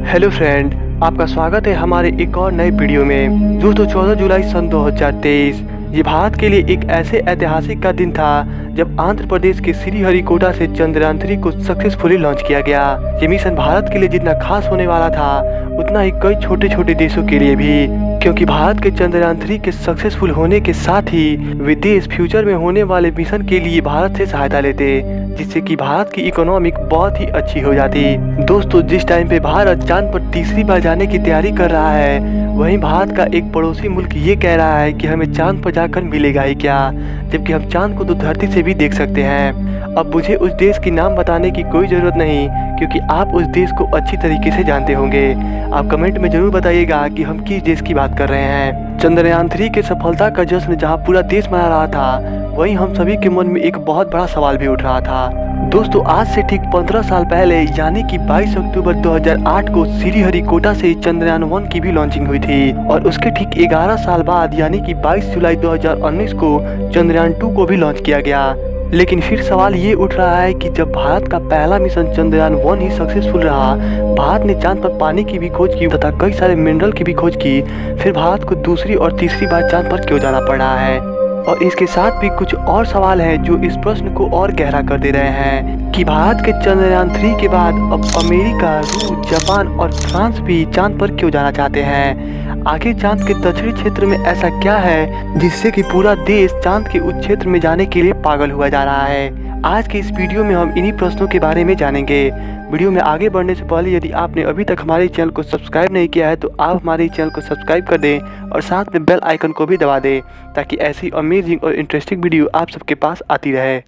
Hello friend, आपका स्वागत है हमारे एक और नए वीडियो में। दोस्तों 14 जुलाई सन 2023 ये भारत के लिए एक ऐसे ऐतिहासिक का दिन था जब आंध्र प्रदेश के श्रीहरिकोटा से चंद्रयान 3 को सक्सेसफुली लॉन्च किया गया। ये मिशन भारत के लिए जितना खास होने वाला था उतना ही कई छोटे छोटे देशों के लिए भी, क्योंकि भारत के चंद्रयान 3 के सक्सेसफुल होने के साथ ही विदेश फ्यूचर में होने वाले मिशन के लिए भारत से सहायता लेते, जिससे कि भारत की इकोनॉमिक बहुत ही अच्छी हो जाती। दोस्तों जिस टाइम पे भारत चांद पर तीसरी बार जाने की तैयारी कर रहा है, वहीं भारत का एक पड़ोसी मुल्क ये कह रहा है कि हमें चांद पर जाकर मिलेगा ही क्या, जबकि हम चांद को तो धरती से भी देख सकते हैं। अब मुझे उस देश की नाम बताने की कोई जरूरत नहीं, क्योंकि आप उस देश को अच्छी तरीके से जानते होंगे। आप कमेंट में जरूर बताइएगा कि हम किस देश की बात कर रहे हैं। चंद्रयान 3 के सफलता का जश्न जहां पूरा देश मना रहा था, वहीं हम सभी के मन में एक बहुत बड़ा सवाल भी उठ रहा था। दोस्तों आज से ठीक 15 साल पहले यानी कि 22 अक्टूबर 2008 को श्रीहरिकोटा से चंद्रयान 1 की भी लॉन्चिंग हुई थी, और उसके ठीक 11 साल बाद यानी कि 22 जुलाई 2019 को चंद्रयान 2 को भी लॉन्च किया गया। लेकिन फिर सवाल ये उठ रहा है कि जब भारत का पहला मिशन चंद्रयान 1 ही सक्सेसफुल रहा, भारत ने चांद पर पानी की भी खोज की तथा कई सारे मिनरल की भी खोज की, फिर भारत को दूसरी और तीसरी बार चांद पर क्यों जाना पड़ रहा है? और इसके साथ भी कुछ और सवाल हैं जो इस प्रश्न को और गहरा कर दे रहे हैं कि भारत के चंद्रयान 3 के बाद अब अमेरिका, रूस, जापान और फ्रांस भी चांद पर क्यों जाना चाहते हैं। आखिर चांद के दक्षिणी क्षेत्र में ऐसा क्या है जिससे कि पूरा देश चांद के उस क्षेत्र में जाने के लिए पागल हुआ जा रहा है। आज के इस वीडियो में हम इन्हीं प्रश्नों के बारे में जानेंगे। वीडियो में आगे बढ़ने से पहले यदि आपने अभी तक हमारे चैनल को सब्सक्राइब नहीं किया है तो आप हमारे चैनल को सब्सक्राइब कर दें और साथ में बेल आइकन को भी दबा दें, ताकि ऐसी अमेजिंग और इंटरेस्टिंग वीडियो आप सबके पास आती रहे।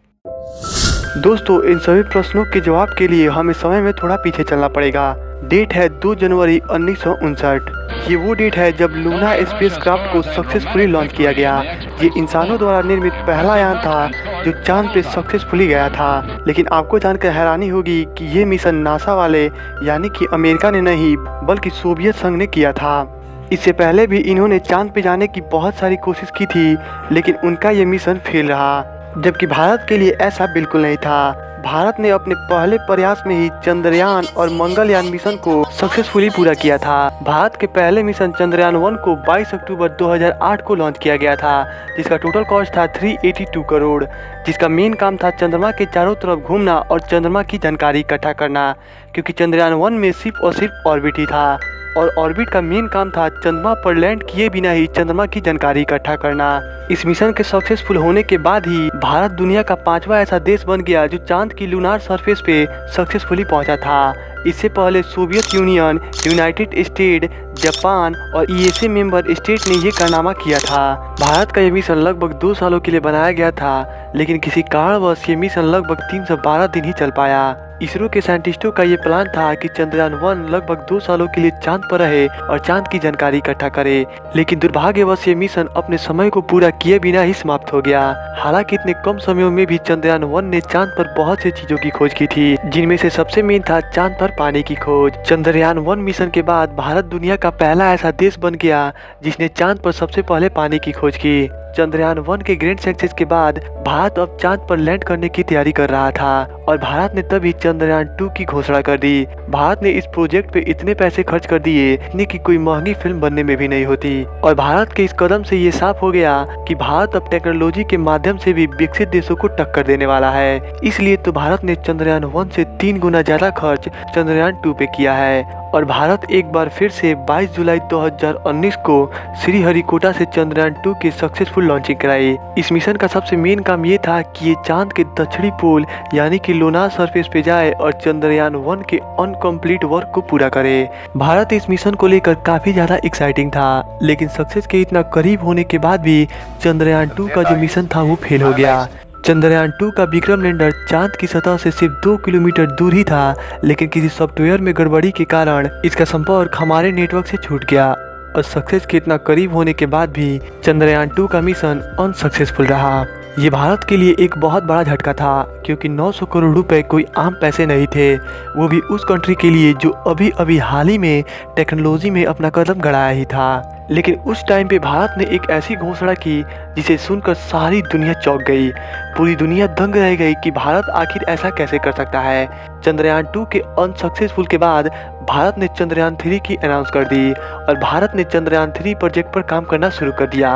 दोस्तों इन सभी प्रश्नों के जवाब के लिए हमें समय में थोड़ा पीछे चलना पड़ेगा। डेट है 2 जनवरी 1959। ये वो डेट है जब लूना स्पेसक्राफ्ट को सक्सेसफुली लॉन्च किया गया। ये इंसानों द्वारा निर्मित पहला यान था जो चांद पे सक्सेसफुली गया था। लेकिन आपको जानकर हैरानी होगी कि ये मिशन नासा वाले यानी कि अमेरिका ने नहीं बल्कि सोवियत संघ ने किया था। इससे पहले भी इन्होंने चांद पे जाने की बहुत सारी कोशिश की थी, लेकिन उनका ये मिशन फेल रहा, जबकि भारत के लिए ऐसा बिल्कुल नहीं था। भारत ने अपने पहले प्रयास में ही चंद्रयान और मंगलयान मिशन को सक्सेसफुली पूरा किया था। भारत के पहले मिशन चंद्रयान 1 को 22 अक्टूबर 2008 को लॉन्च किया गया था, जिसका टोटल कॉस्ट था 382 करोड़, जिसका मेन काम था चंद्रमा के चारों तरफ घूमना और चंद्रमा की जानकारी इकट्ठा करना, क्योंकि चंद्रयान 1 में सिर्फ और सिर्फ ऑर्बिट ही था, और ऑर्बिट का मेन काम था चंद्रमा पर लैंड किए बिना ही चंद्रमा की जानकारी इकट्ठा करना। इस मिशन के सक्सेसफुल होने के बाद ही भारत दुनिया का 5वां ऐसा देश बन गया जो चांद की लूनार सरफेस पे सक्सेसफुली पहुंचा था। इससे पहले Soviet union, United state, Japan और ईएसए मेंबर स्टेट ने ये कारनामा किया था। भारत का ये मिशन लगभग 2 सालों के लिए बनाया गया था, लेकिन किसी कारणवश ये मिशन लगभग 312 दिन ही चल पाया। इसरो के साइंटिस्टों का ये प्लान था कि चंद्रयान 1 लगभग 2 सालों के लिए चांद पर रहे और चांद की जानकारी इकट्ठा करे, लेकिन दुर्भाग्यवश ये मिशन अपने समय को पूरा किए बिना ही समाप्त हो गया। हालांकि इतने कम समय में भी चंद्रयान 1 ने चांद पर बहुत सी चीजों की खोज की थी, जिनमें से सबसे मेन था चांद पर पानी की खोज। चंद्रयान 1 मिशन के बाद भारत दुनिया का पहला ऐसा देश बन गया जिसने चांद पर सबसे पहले पानी की खोज की। चंद्रयान 1 के ग्रैंड सक्सेस के बाद भारत अब चांद पर लैंड करने की तैयारी कर रहा था, और भारत ने तभी चंद्रयान 2 की घोषणा कर दी। भारत ने इस प्रोजेक्ट पे इतने पैसे खर्च कर दिए इतने की कोई महंगी फिल्म बनने में भी नहीं होती, और भारत के इस कदम से ये साफ हो गया कि भारत अब टेक्नोलॉजी के माध्यम से भी विकसित देशों को टक्कर देने वाला है। इसलिए तो भारत ने चंद्रयान 1 से 3 गुना ज्यादा खर्च चंद्रयान 2 पे किया है, और भारत एक बार फिर से 22 जुलाई 2019 को श्रीहरिकोटा से चंद्रयान 2 की सक्सेसफुल लॉन्चिंग कराई। इस मिशन का सबसे मेन काम ये था कि ये चांद के दक्षिणी पोल यानी कि लूनार सरफेस पे जाए और चंद्रयान 1 के अनकम्प्लीट वर्क को पूरा करे। भारत इस मिशन को लेकर काफी ज्यादा एक्साइटिंग था, लेकिन सक्सेस के इतना करीब होने के बाद भी चंद्रयान 2 का जो मिशन था वो फेल हो गया। चंद्रयान 2 का विक्रम लैंडर चांद की सतह से सिर्फ 2 किलोमीटर दूर ही था, लेकिन किसी सॉफ्टवेयर में गड़बड़ी के कारण इसका संपर्क हमारे नेटवर्क से छूट गया, और सक्सेस के इतना करीब होने के बाद भी चंद्रयान 2 का मिशन अनसक्सेसफुल रहा। ये भारत के लिए एक बहुत बड़ा झटका था, क्योंकि 900 करोड़ रुपए कोई आम पैसे नहीं थे, वो भी उस कंट्री के लिए जो अभी अभी हाल ही में टेक्नोलॉजी में अपना कदम गड़ाया ही था। लेकिन उस टाइम पे भारत ने एक ऐसी घोषणा की जिसे सुनकर सारी दुनिया चौंक गई। पूरी दुनिया दंग रह गई कि भारत आखिर ऐसा कैसे कर सकता है। चंद्रयान 2 के अनसक्सेसफुल के बाद भारत ने चंद्रयान 3 की अनाउंस कर दी और भारत ने चंद्रयान 3 प्रोजेक्ट पर काम करना शुरू कर दिया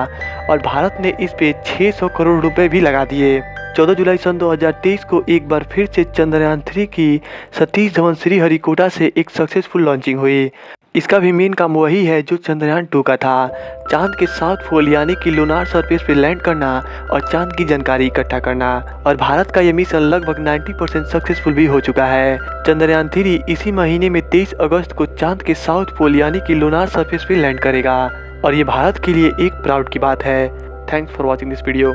और भारत ने इस पे 600 करोड़ रुपए भी लगा दिए। 14 जुलाई सन 2023 को एक बार फिर से चंद्रयान 3 की सतीश धवन श्रीहरिकोटा से एक सक्सेसफुल लॉन्चिंग हुई। इसका भी मेन काम वही है जो चंद्रयान 2 का था, चांद के साउथ पोल यानी कि लूनार सरफेस पे लैंड करना और चांद की जानकारी इकट्ठा करना। और भारत का यह मिशन लगभग 90% सक्सेसफुल भी हो चुका है। चंद्रयान 3 इसी महीने में 23 अगस्त को चांद के साउथ पोल यानी कि लूनार सरफेस पे लैंड करेगा और ये भारत के लिए एक प्राउड की बात है। Thanks for watching this video.